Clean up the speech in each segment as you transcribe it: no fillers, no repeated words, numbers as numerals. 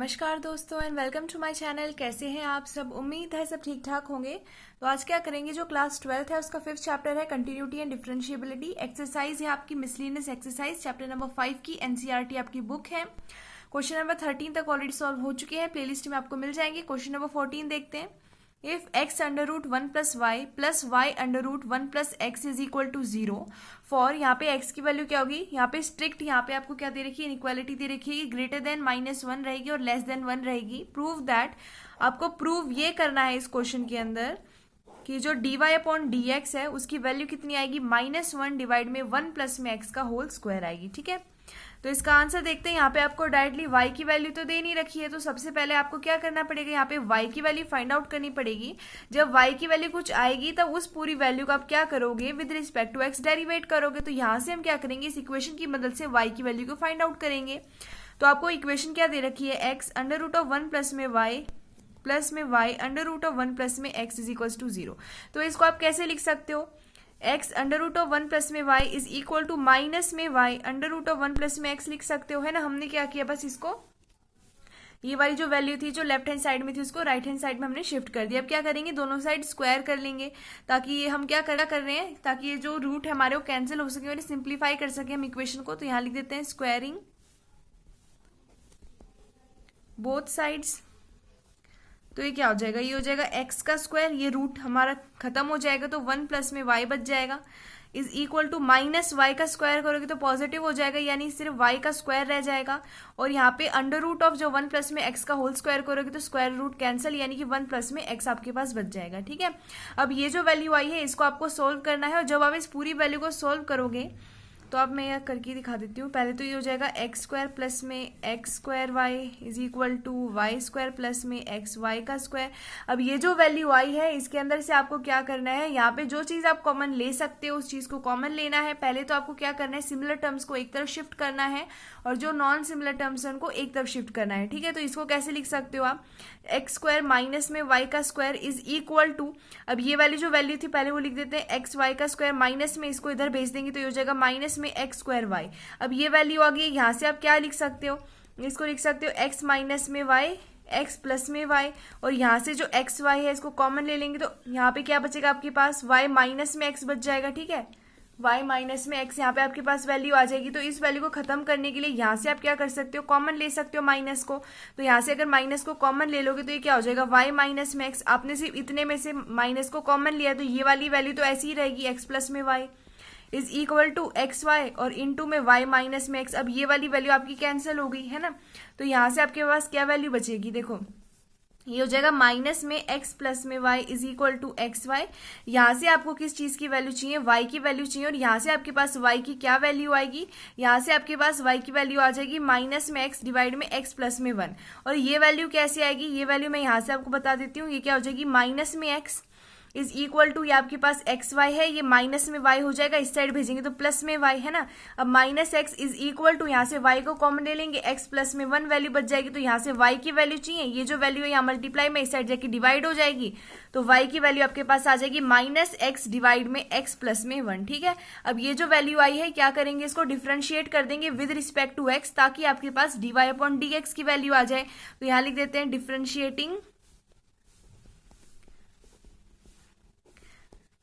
नमस्कार दोस्तों and welcome to my channel. कैसे हैं आप सब? उम्मीद है सब ठीक ठाक होंगे। तो आज क्या करेंगे, जो क्लास 12th है उसका 5th चैप्टर है कंटिन्यूटी एंड डिफरेंशिएबिलिटी। एक्सरसाइज है आपकी मिसलिनियस एक्सरसाइज, चैप्टर नंबर 5 की एनसीईआरटी आपकी बुक है। क्वेश्चन नंबर 13 तक ऑलरेडी सॉल्व हो चुके हैं, प्लेलिस्ट में आपको मिल जाएंगे। क्वेश्चन नंबर 14 देखते हैं। If x under root 1 plus y under root 1 plus x is equal to 0 for, यहाँ पे x की वैल्यू क्या होगी, यहाँ पे स्ट्रिक्ट, यहाँ पे आपको क्या दे रखी है, इनइक्वालिटी दे रखी है, ग्रेटर देन -1 रहेगी और लेस देन 1 रहेगी। प्रूव दैट, आपको प्रूव ये करना है इस क्वेश्चन के अंदर कि जो dy अपॉन dx है उसकी वैल्यू कितनी आएगी, -1 डिवाइड में 1 प्लस में x का होल स्क्वायर आएगी। ठीक है, तो इसका आंसर देखते हैं। यहाँ पे आपको डायरेक्टली y की वैल्यू तो दे नहीं रखी है, तो सबसे पहले आपको क्या करना पड़ेगा, यहाँ पे y की वैल्यू फाइंड आउट करनी पड़ेगी। जब y की वैल्यू कुछ आएगी तब उस पूरी वैल्यू का आप क्या करोगे, with respect to x derivate करोगे। तो यहाँ से हम क्या करेंगे, इस इक्वेशन की मदद से y की वैल्यू को फाइंड आउट करेंगे। तो आपको इक्वेशन क्या दे रखी है, x under root of 1 plus में y under root of 1 plus में x इज इक्वल टू 0। तो इसको आप कैसे लिख सकते हो, x under root of 1 plus में y is equal to minus में y under root of 1 plus में x लिख सकते हो, है ना। हमने क्या किया, बस इसको, ये वाली जो वैल्यू थी जो लेफ्ट हैंड साइड में थी उसको राइट हैंड साइड में हमने शिफ्ट कर दिया। अब क्या करेंगे, दोनों साइड स्क्वायर कर लेंगे, ताकि ये हम क्या कर रहे हैं, ताकि ये जो रूट है हमारे वो कैंसिल हो सके और सिंप्लीफाई कर सके हम इक्वेशन को। तो यहाँ लिख देते हैं स्क्वायरिंग बोथ साइड्स। तो ये क्या हो जाएगा, ये हो जाएगा x का स्क्वायर, ये रूट हमारा खत्म हो जाएगा तो 1 प्लस में y बच जाएगा, is equal to minus y का स्क्वायर करोगे तो पॉजिटिव हो जाएगा, यानी सिर्फ y का स्क्वायर रह जाएगा। और यहाँ पे अंडर रूट ऑफ जो 1 प्लस में x का होल स्क्वायर करोगे तो स्क्वायर रूट कैंसिल, यानी कि 1 प्लस में x आपके पास बच जाएगा। ठीक है, अब ये जो वैल्यू आई है इसको आपको सोल्व करना है, और जब आप इस पूरी वैल्यू को सोल्व करोगे तो अब मैं यह करके दिखा देती हूँ। पहले तो ये हो जाएगा एक्स स्क्वायर प्लस में x square y is equal to y square plus में एक्स वाई का स्क्वायर। अब ये जो वैल्यू आई है इसके अंदर से आपको क्या करना है, यहाँ पे जो चीज़ आप कॉमन ले सकते हो उस चीज़ को कॉमन लेना है। पहले तो आपको क्या करना है, सिमिलर टर्म्स को एक तरफ शिफ्ट करना है और जो नॉन सिमिलर टर्म्स है उनको एक तरफ शिफ्ट करना है। ठीक है, तो इसको कैसे लिख सकते हो आप, एक्स स्क्वायर माइनस में वाई का स्क्वायर इज इक्वल टू, अब ये वाली जो वैल्यू थी पहले वो लिख देते हैं एक्स वाई का स्क्वायर, माइनस में इसको इधर भेज देंगे तो ये हो जाएगा माइनस में एक्स स्क्वायर वाई। अब ये वैल्यू आ गई, यहाँ से आप क्या लिख सकते हो, इसको लिख सकते हो एक्स माइनस में वाई एक्स प्लस में वाई, और यहाँ से जो एक्स वाई है इसको कॉमन ले लेंगे तो यहाँ पे क्या बचेगा आपके पास, वाई माइनस में एक्स बच जाएगा। ठीक है, y माइनस में x यहाँ पे आपके पास वैल्यू आ जाएगी। तो इस वैल्यू को खत्म करने के लिए यहाँ से आप क्या कर सकते हो, कॉमन ले सकते हो माइनस को। तो यहाँ से अगर माइनस को कॉमन ले लोगे तो ये क्या हो जाएगा, y माइनस में x, आपने सिर्फ इतने में से माइनस को कॉमन लिया तो ये वाली वैल्यू तो ऐसी ही रहेगी, x प्लस में y is equal to x y और इंटू में y माइनस में x। अब ये वाली वैल्यू आपकी कैंसिल हो गई, है ना। तो यहाँ से आपके पास क्या वैल्यू बचेगी, देखो ये हो जाएगा माइनस में x प्लस में y is equal to x y. यहाँ से आपको किस चीज की वैल्यू चाहिए, y की वैल्यू चाहिए, और यहाँ से आपके पास y की क्या वैल्यू आएगी, यहाँ से आपके पास y की वैल्यू आ जाएगी माइनस में x डिवाइड में x प्लस में 1। और ये वैल्यू कैसे आएगी, ये वैल्यू मैं यहाँ से आपको बता देती हूँ, ये क्या हो जाएगी, माइनस में x इज इक्वल टू, ये आपके पास एक्स वाई है, ये माइनस में y हो जाएगा, इस साइड भेजेंगे तो प्लस में y, है ना। अब minus x is equal to, यहाँ से y को कॉमन ले लेंगे, x प्लस में 1 वैल्यू बच जाएगी, तो यहाँ से y की वैल्यू चाहिए, ये जो वैल्यू है यहाँ मल्टीप्लाई में इस साइड जाके डिवाइड हो जाएगी, तो y की वैल्यू आपके पास आ जाएगी माइनस एक्स डिवाइड में x प्लस में 1। ठीक है, अब ये जो वैल्यू आई है क्या करेंगे, इसको डिफ्रेंशिएट कर देंगे विद रिस्पेक्ट टू x, ताकि आपके पास dy अपॉन dx की वैल्यू आ जाए। तो यहाँ लिख देते हैं differentiating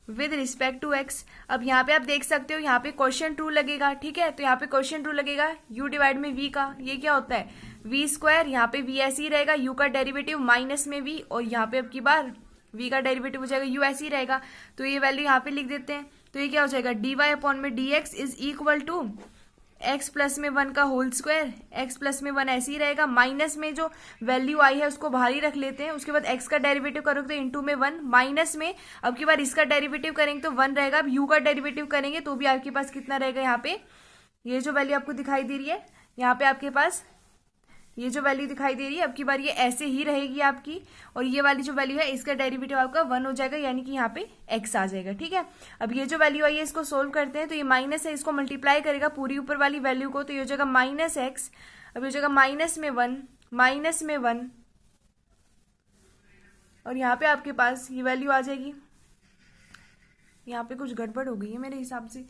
with respect to x. अब यहाँ पे आप देख सकते हो, यहाँ पे क्वेश्चन ट्रू लगेगा। ठीक है, तो यहाँ पे क्वेश्चन ट्रू लगेगा, u डिवाइड में v का, ये क्या होता है v स्क्वायर, यहाँ पे v ऐसे ही रहेगा, u का डेरिवेटिव माइनस में v, और यहाँ पे अब की बार v का डेरिवेटिव हो जाएगा u ऐसे ही रहेगा। तो ये वैल्यू यहाँ पे लिख देते हैं, तो ये क्या हो जाएगा, dy अपॉन में dx is equal to x plus में 1 का होल स्क्वायर, x प्लस में 1 ऐसे ही रहेगा, माइनस में जो वैल्यू आई है उसको बाहर ही रख लेते हैं, उसके बाद x का डेरिवेटिव करोगे तो इंटू में 1, माइनस में अब की बार इसका डेरिवेटिव करेंगे तो 1 रहेगा, अब u का डेरिवेटिव करेंगे तो भी आपके पास कितना रहेगा, यहाँ पे ये जो वैल्यू आपको दिखाई दे रही है, यहाँ पे आपके पास ये जो वैल्यू दिखाई दे रही है अब की बार ये ऐसे ही रहेगी आपकी, और ये वाली जो वैल्यू है इसका डेरिवेटिव आपका 1 हो जाएगा, यानी कि यहाँ पे x आ जाएगा। ठीक है, अब ये जो वैल्यू आई है इसको सोल्व करते हैं, तो ये माइनस है, इसको मल्टीप्लाई करेगा पूरी ऊपर वाली वैल्यू को, तो ये हो जाएगा माइनस एक्स, अब ये हो जाएगा माइनस में 1, और यहाँ पे आपके पास ये वैल्यू आ जाएगी, यहाँ पे कुछ गड़बड़ हो गई है मेरे हिसाब से,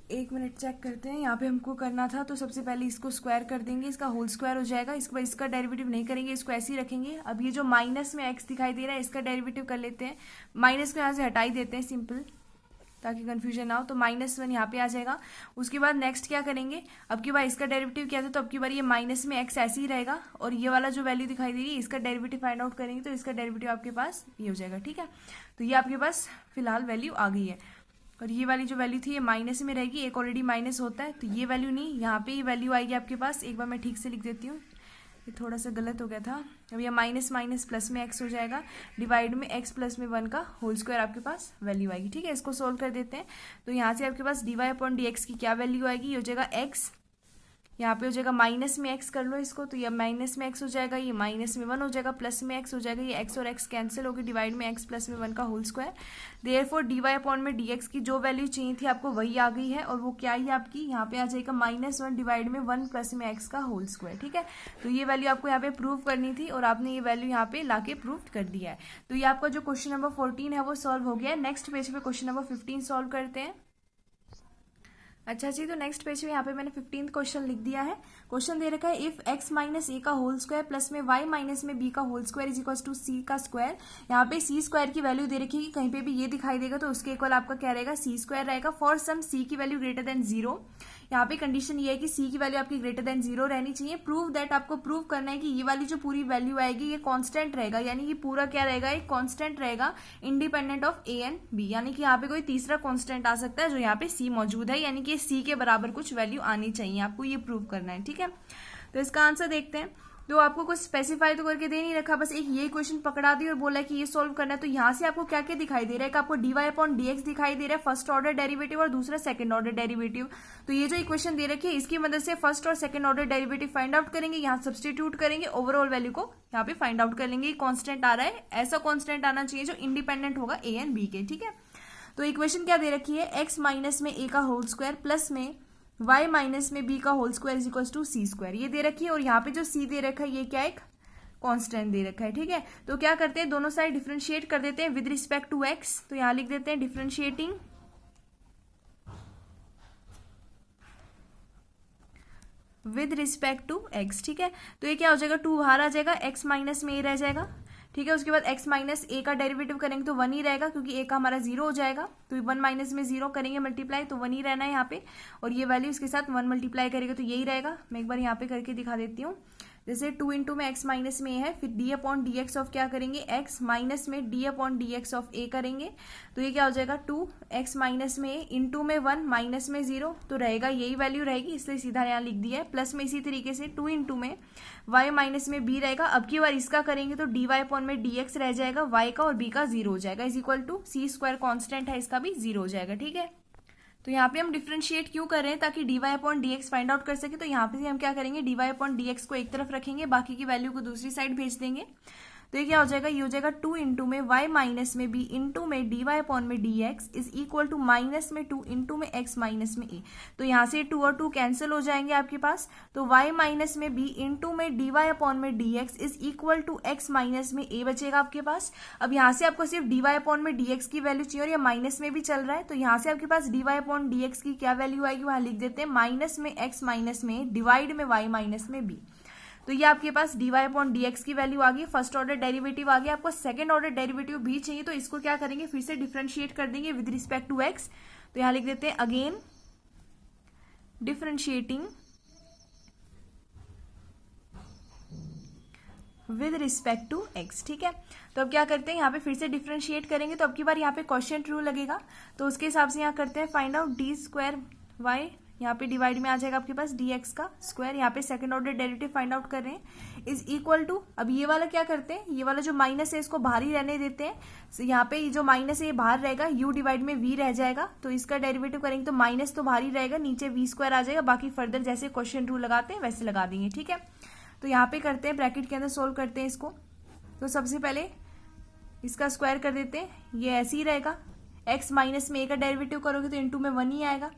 एक मिनट चेक करते हैं। यहाँ पे हमको करना था तो सबसे पहले इसको स्क्वायर कर देंगे, इसका होल स्क्वायर हो जाएगा। इसके बाद इसका डेरिवेटिव नहीं करेंगे, इसको ऐसे ही रखेंगे। अब ये जो माइनस में एक्स दिखाई दे रहा है इसका डेरिवेटिव कर लेते हैं। माइनस को यहाँ से हटा ही देते हैं सिंपल, ताकि कंफ्यूजन ना हो। तो -1 यहाँ पे आ जाएगा। उसके बाद नेक्स्ट क्या करेंगे, अब की बार इसका डेरिवेटिव क्या था, तो अब की बार ये माइनस में एक्स ऐसे ही रहेगा और ये वाला जो वैल्यू दिखाई दे रही है इसका डेरिवेटिव फाइंड आउट करेंगे तो इसका डेरिवेटिव आपके पास ये हो जाएगा। ठीक है, तो ये आपके पास फिलहाल वैल्यू आ गई है। और ये वाली जो वैल्यू थी ये माइनस में रहेगी, एक ऑलरेडी माइनस होता है तो ये वैल्यू नहीं, यहाँ पे ये वैल्यू आएगी आपके पास। एक बार मैं ठीक से लिख देती हूँ, ये थोड़ा सा गलत हो गया था। अब ये माइनस माइनस प्लस में एक्स हो जाएगा, डिवाइड में एक्स प्लस में 1 का होल स्क्वायर आपके पास वैल्यू आएगी। ठीक है, इसको सोल्व कर देते हैं। तो यहाँ से आपके पास dy/dx की क्या वैल्यू आएगी, ये हो जाएगा x, यहाँ पे हो जाएगा माइनस में एक्स कर लो इसको, तो ये माइनस में एक्स हो जाएगा, ये माइनस में 1 हो जाएगा, प्लस में एक्स हो जाएगा, ये एक्स और एक्स कैंसिल होगी, डिवाइड में एक्स प्लस में 1 का होल स्क्वायर। देयरफॉर dy/dx की जो वैल्यू चाहिए थी आपको वही आ गई है, और वो क्या ही आपकी यहाँ पे आ जाएगा -1 डिवाइड में 1 प्लस में एक्स का होल स्क्वायर। ठीक है, तो ये वैल्यू आपको यहाँ पे प्रूव करनी थी और आपने ये वैल्यू यहाँ पे लाके प्रूव कर दिया है। तो ये आपका जो क्वेश्चन नंबर 14 है वो सॉल्व हो गया है। नेक्स्ट पेज पे क्वेश्चन नंबर 15 सॉल्व करते हैं। अच्छा जी, तो नेक्स्ट पेज पे यहाँ पे मैंने 15th क्वेश्चन लिख दिया है। क्वेश्चन दे रखा है इफ x माइनस ए का होल स्क्वायर प्लस में y माइनस में b का whole square is equal to c का स्क्वायर। यहाँ पे c स्क्वायर की वैल्यू दे रखी है, कहीं पे भी ये दिखाई देगा तो उसके इक्वल आपका क्या रहेगा, c स्क्वायर रहेगा। फॉर सम c की वैल्यू ग्रेटर देन 0, यहाँ पे कंडीशन ये है कि c की वैल्यू आपकी ग्रेटर देन 0 रहनी चाहिए। प्रूव दैट, आपको प्रूव करना है कि ये वाली जो पूरी वैल्यू आएगी ये कांस्टेंट रहेगा, यानी कि पूरा क्या रहेगा, एक कांस्टेंट रहेगा independent of a and b, यानी कि यहाँ पे कोई तीसरा कांस्टेंट आ सकता है जो यहाँ पे c मौजूद है, यानी कि c के बराबर कुछ वैल्यू आनी चाहिए, आपको ये प्रूव करना है। ठीक है, तो इसका आंसर देखते हैं। तो आपको कुछ स्पेसिफाई तो करके दे नहीं रखा, बस एक ये क्वेश्चन पकड़ा दी और बोला कि ये सॉल्व करना है। तो यहाँ से आपको क्या क्या दिखाई दे रहा है कि आपको dy/dx दिखाई दे रहा है, फर्स्ट ऑर्डर डेरिवेटिव और दूसरा सेकंड ऑर्डर डेरिवेटिव। तो ये जो इक्वेशन दे रखी है इसकी मदद से फर्स्ट और second order derivative find out करेंगे, यहाँ सब्सटीट्यूट करेंगे, ओवरऑल वैल्यू को यहाँ पे फाइंड आउट कर लेंगे। कॉन्स्टेंट आ रहा है, ऐसा कॉन्स्टेंट आना चाहिए जो इंडिपेंडेंट होगा a एंड b के। ठीक है, तो इक्वेशन क्या दे रखी है, x माइनस में a का होल स्क्वायर प्लस में y माइनस में b का whole square is equal to c square, ये दे रखी है। और यहाँ पे जो c दे रखा है ये क्या, एक कांस्टेंट दे रखा है। ठीक है, तो क्या करते हैं, दोनों साइड डिफरेंशिएट कर देते हैं विद रिस्पेक्ट टू x। तो यहां लिख देते हैं differentiating with respect to x। ठीक है, तो ये क्या हो जाएगा, 2 बाहर आ जाएगा, x माइनस में a रह जाएगा। ठीक है, उसके बाद x माइनस a का डेरिवेटिव करेंगे तो 1 ही रहेगा, क्योंकि a का हमारा 0 हो जाएगा। तो 1 माइनस में 0 करेंगे मल्टीप्लाई तो 1 ही रहना है यहाँ पे, और ये वैल्यू इसके साथ 1 मल्टीप्लाई करेगा तो यही रहेगा। मैं एक बार यहाँ पे करके दिखा देती हूँ। जैसे 2 इंटू में x माइनस में a है, फिर d/dx ऑफ क्या करेंगे, x माइनस में d/dx ऑफ a करेंगे। तो ये क्या हो जाएगा, 2x माइनस में a इंटू में 1 माइनस में 0, तो रहेगा यही वैल्यू रहेगी, इसलिए सीधा यहाँ लिख दिया है। प्लस में इसी तरीके से 2 इंटू में y माइनस में b रहेगा। अब की बार इसका करेंगे तो dy/dx रह जाएगा, y का और b का 0 हो जाएगा, is equal to c square constant है इसका भी 0 हो जाएगा। ठीक है, तो यहाँ पे हम डिफरेंशिएट क्यों कर रहे हैं, ताकि dy/dx फाइंड आउट कर सके। तो यहाँ पे हम क्या करेंगे, dy/dx को एक तरफ रखेंगे, बाकी की वैल्यू को दूसरी साइड भेज देंगे। तो ये क्या हो जाएगा, ये हो जाएगा 2 इंटू में y माइनस में b इंटू में dy/dx is equal to minus में 2 इंटू में x माइनस में a। तो यहाँ से 2 और 2 कैंसिल हो जाएंगे आपके पास, तो y माइनस में b इंटू में dy/dx is equal to x minus में a बचेगा आपके पास। अब यहाँ से आपको सिर्फ dy/dx की वैल्यू चाहिए और ये माइनस में भी चल रहा है, तो यहाँ से आपके पास dy/dx की क्या वैल्यू आएगी, वहां लिख देते हैं माइनस में x माइनस में डिवाइड में y माइनस में b। तो ये आपके पास dy/dx की वैल्यू आ गई, फर्स्ट ऑर्डर डेरिवेटिव आ गया। आपको सेकंड ऑर्डर डेरिवेटिव भी चाहिए, तो इसको क्या करेंगे, फिर से डिफरेंशिएट कर देंगे विद रिस्पेक्ट टू x। तो यहां लिख देते हैं again differentiating with respect to x। ठीक है, तो अब क्या करते हैं, यहाँ पे फिर से डिफरेंशिएट करेंगे, तो अब की बार यहाँ पे क्वेश्चन रूल लगेगा, तो उसके हिसाब से यहाँ करते हैं फाइंड आउट d²y, यहाँ पे डिवाइड में आ जाएगा आपके पास dx का स्क्वायर। यहाँ पे second order derivative find out कर रहे हैं, इज इक्वल टू, अब ये वाला क्या करते हैं, ये वाला जो माइनस है इसको बाहर ही रहने देते हैं। so, यहाँ पे ये जो माइनस है ये बाहर रहेगा, u डिवाइड में v रह जाएगा, तो इसका डेरिवेटिव करेंगे तो माइनस तो बाहर ही रहेगा, नीचे v² आ जाएगा। बाकी फर्दर जैसे क्वेश्चन रूल लगाते हैं वैसे लगा देंगे। ठीक है, तो यहाँ पे करते हैं, ब्रैकेट के अंदर सोल्व करते हैं इसको। तो सबसे पहले इसका स्क्वायर कर देते हैं, ये ऐसे ही रहेगा। x माइनस में a का डेरिवेटिव करोगे तो इंटू में 1 ही आएगा।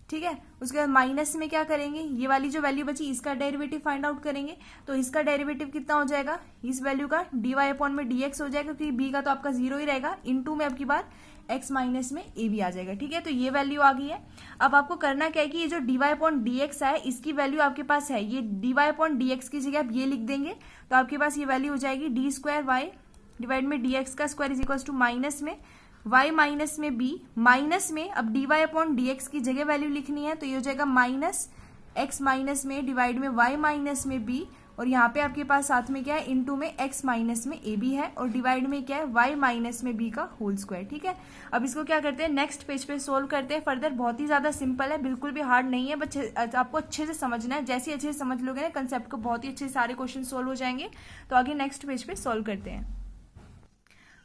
ठीक है। उसके बाद माइनस में क्या करेंगे, ये वाली जो वैल्यू बची इसका डेरिवेटिव फाइंड आउट करेंगे। तो इसका डेरिवेटिव कितना हो जाएगा, इस वैल्यू का dy अपॉन में dx हो जाएगा, क्योंकि b का तो आपका 0 ही रहेगा, इनटू में अब की बार x माइनस में a भी आ जाएगा। ठीक है, तो ये वैल्यू आ गई है। अब आपको करना क्या है कि ये जो dy अपॉन dx है इसकी वैल्यू आपके पास है, ये dy अपॉन dx की जगह आप ये लिख देंगे, तो आपके पास ये वैल्यू हो जाएगी डी स्क्वायर वाई डिवाइड में dx का square is equal to minus में y माइनस में b, माइनस में अब dy अपॉन dx की जगह वैल्यू लिखनी है, तो ये हो जाएगा माइनस x माइनस में डिवाइड में y माइनस में b, और यहाँ पे आपके पास साथ में क्या है, इनटू में x माइनस में a भी है, और डिवाइड में क्या है y माइनस में b का होल स्क्वायर। ठीक है, अब इसको क्या करते हैं, नेक्स्ट पेज पे सोल्व करते हैं फर्दर। बहुत ही ज्यादा सिंपल है, बिल्कुल भी हार्ड नहीं है, बट आपको अच्छे से समझना है। जैसे अच्छे से समझ लोगे ना कंसेप्ट को, बहुत ही अच्छे से सारे क्वेश्चन सोल्व हो जाएंगे। तो आगे नेक्स्ट पेज पे सोल्व करते हैं।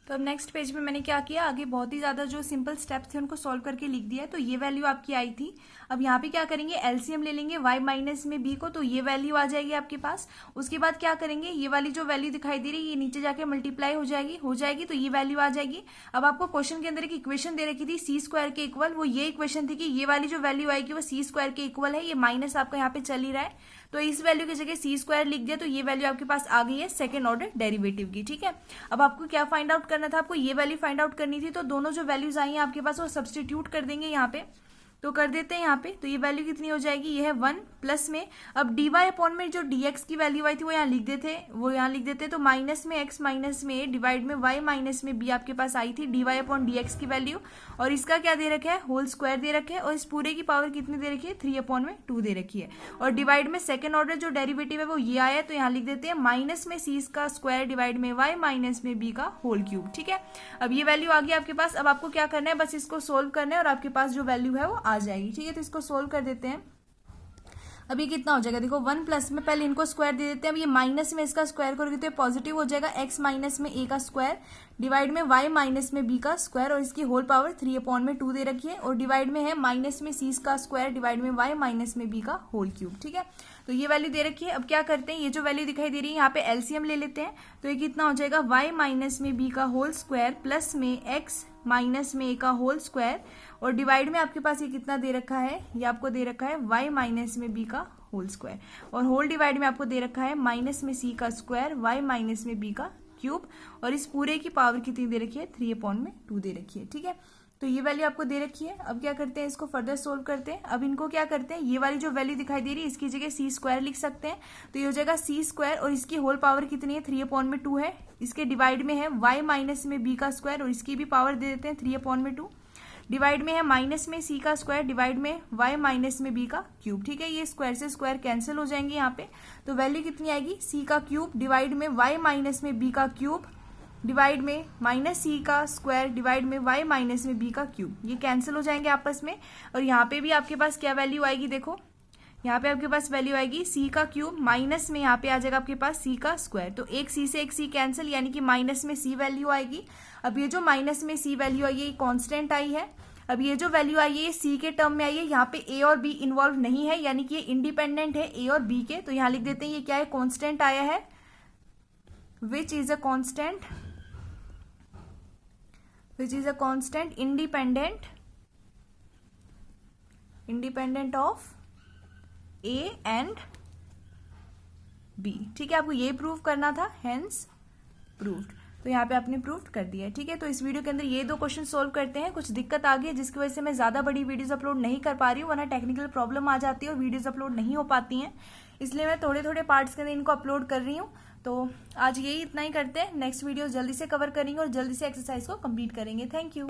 तो अब नेक्स्ट पेज पे मैंने क्या किया, आगे बहुत ही ज्यादा जो सिंपल स्टेप्स थे उनको सॉल्व करके लिख दिया है। तो ये वैल्यू आपकी आई थी। अब यहाँ पे क्या करेंगे, एलसीएम ले लेंगे y माइनस में b को, तो ये वैल्यू आ जाएगी आपके पास। उसके बाद क्या करेंगे, ये वाली जो वैल्यू दिखाई दे रही है ये नीचे जाके मल्टीप्लाई हो जाएगी, तो ये वैल्यू आ जाएगी। अब आपको क्वेश्चन के अंदर एक इक्वेशन दे रखी थी सी स्क्वायर के इक्वल, वो ये इक्वेशन थी कि ये वाली जो वैल्यू आएगी वो सी स्क्वायर के इक्वल है। ये माइनस आपका यहाँ पे चल ही रहा है, तो इस वैल्यू की जगह सी स्क्वायर लिख दिया, तो ये वैल्यू आपके पास आ गई है सेकंड ऑर्डर डेरिवेटिव की। ठीक है, अब आपको क्या फाइंड आउट करना था, आपको ये वैल्यू फाइंड आउट करनी थी। तो दोनों जो वैल्यूज आई हैं आपके पास वो सब्सटीट्यूट कर देंगे यहाँ पे, तो कर देते हैं यहाँ पे। तो ये वैल्यू कितनी हो जाएगी, ये है 1 प्लस में अब dy अपॉन में जो dx की वैल्यू आई थी वो यहाँ लिख देते, तो माइनस में x माइनस में a डिवाइड में y माइनस में b आपके पास आई थी dy अपॉन dx की वैल्यू, और इसका क्या दे रखा है, होल स्क्वायर दे रखे है, और इस पूरे की पावर कितनी दे रखी है, 3 अपॉन में 2 दे रखी है, और डिवाइड में सेकंड ऑर्डर जो डेरिवेटिव है वो ये आया है, तो यहाँ लिख देते हैं माइनस में c का स्क्वायर डिवाइड में y माइनस में b का होल क्यूब। ठीक है, अब ये वैल्यू आ गई आपके पास। अब आपको क्या करना है, बस इसको सोल्व करना है और आपके पास जो वैल्यू है वो आ जाएगी। ठीक है, तो इसको सोल्व कर देते हैं। अब ये कितना हो जाएगा, देखो 1 प्लस में पहले इनको स्क्वायर दे देते हैं। अब ये माइनस में इसका स्क्वायर करोगे तो पॉजिटिव हो जाएगा, x माइनस में a का स्क्वायर डिवाइड में y माइनस में b का स्क्वायर, और इसकी होल पावर 3 अपॉन में 2 दे रखी है, और डिवाइड में है माइनस में c का स्क्वायर डिवाइड में y माइनस में b का होल क्यूब। ठीक है, तो ये वैल्यू दे रखी है। अब क्या करते हैं, ये जो वैल्यू दिखाई दे रही है यहाँ पे एलसीएम ले लेते हैं, तो ये कितना हो जाएगा, y माइनस में b का होल स्क्वायर प्लस में x माइनस में a का होल स्क्वायर, और डिवाइड में आपके पास ये कितना दे रखा है, ये आपको दे रखा है y माइनस में b का होल स्क्वायर, और होल डिवाइड में आपको दे रखा है माइनस में c का स्क्वायर y माइनस में b का क्यूब, और इस पूरे की पावर कितनी दे रखी है, 3 अपॉन में 2 दे रखी है। ठीक है, तो ये वैल्यू आपको दे रखी है। अब क्या करते हैं, इसको फर्दर सोल्व करते हैं। अब इनको क्या करते हैं, ये वाली जो वैल्यू दिखाई दे रही है इसकी जगह सी स्क्वायर लिख सकते हैं, तो ये हो जाएगा सी स्क्वायर, और इसकी होल पावर कितनी है, 3 अपॉन में 2 है, इसके डिवाइड में है y माइनस में b का स्क्वायर, और इसकी भी पावर दे देते हैं 3 अपॉन में 2, डिवाइड में है माइनस में c का स्क्वायर डिवाइड में y माइनस में b का क्यूब। ठीक है, ये स्क्वायर से स्क्वायर कैंसिल हो जाएंगे यहाँ पे, तो वैल्यू कितनी आएगी, c का क्यूब डिवाइड में y माइनस में b का क्यूब डिवाइड में माइनस c का स्क्वायर डिवाइड में y माइनस में b का क्यूब, ये कैंसिल हो जाएंगे आपस में। और यहाँ पे भी आपके पास क्या वैल्यू आएगी, देखो यहाँ पे आपके पास वैल्यू आएगी c का क्यूब माइनस में यहाँ पे आ जाएगा आपके पास c का स्क्वायर, तो एक c से एक c कैंसिल, यानी कि माइनस में c वैल्यू आएगी। अब ये जो माइनस में c वैल्यू आई है ये कॉन्स्टेंट आई है। अब ये जो वैल्यू आई है ये c के टर्म में आई है, यहाँ पे a और b इन्वॉल्व नहीं है, यानी कि ये इंडिपेंडेंट है a और b के, तो यहाँ लिख देते हैं ये क्या है, कॉन्स्टेंट आया है, which is a constant independent of a and b। ठीक है, आपको ये प्रूव करना था, हेंस प्रूव्ड, तो यहाँ पे आपने प्रूव कर दिया है। ठीक है, तो इस वीडियो के अंदर ये 2 क्वेश्चन सोल्व करते हैं। कुछ दिक्कत आ गई है जिसकी वजह से मैं ज्यादा बड़ी वीडियोस अपलोड नहीं कर पा रही हूँ, वरना टेक्निकल प्रॉब्लम आ जाती है और वीडियोस अपलोड नहीं हो पाती हैं, इसलिए मैं थोड़े थोड़े पार्ट्स के अंदर इनको अपलोड कर रही हूँ। तो आज यही इतना ही करते हैं, नेक्स्ट वीडियो जल्दी से कवर करेंगे और जल्दी से एक्सरसाइज को कंप्लीट करेंगे। Thank you.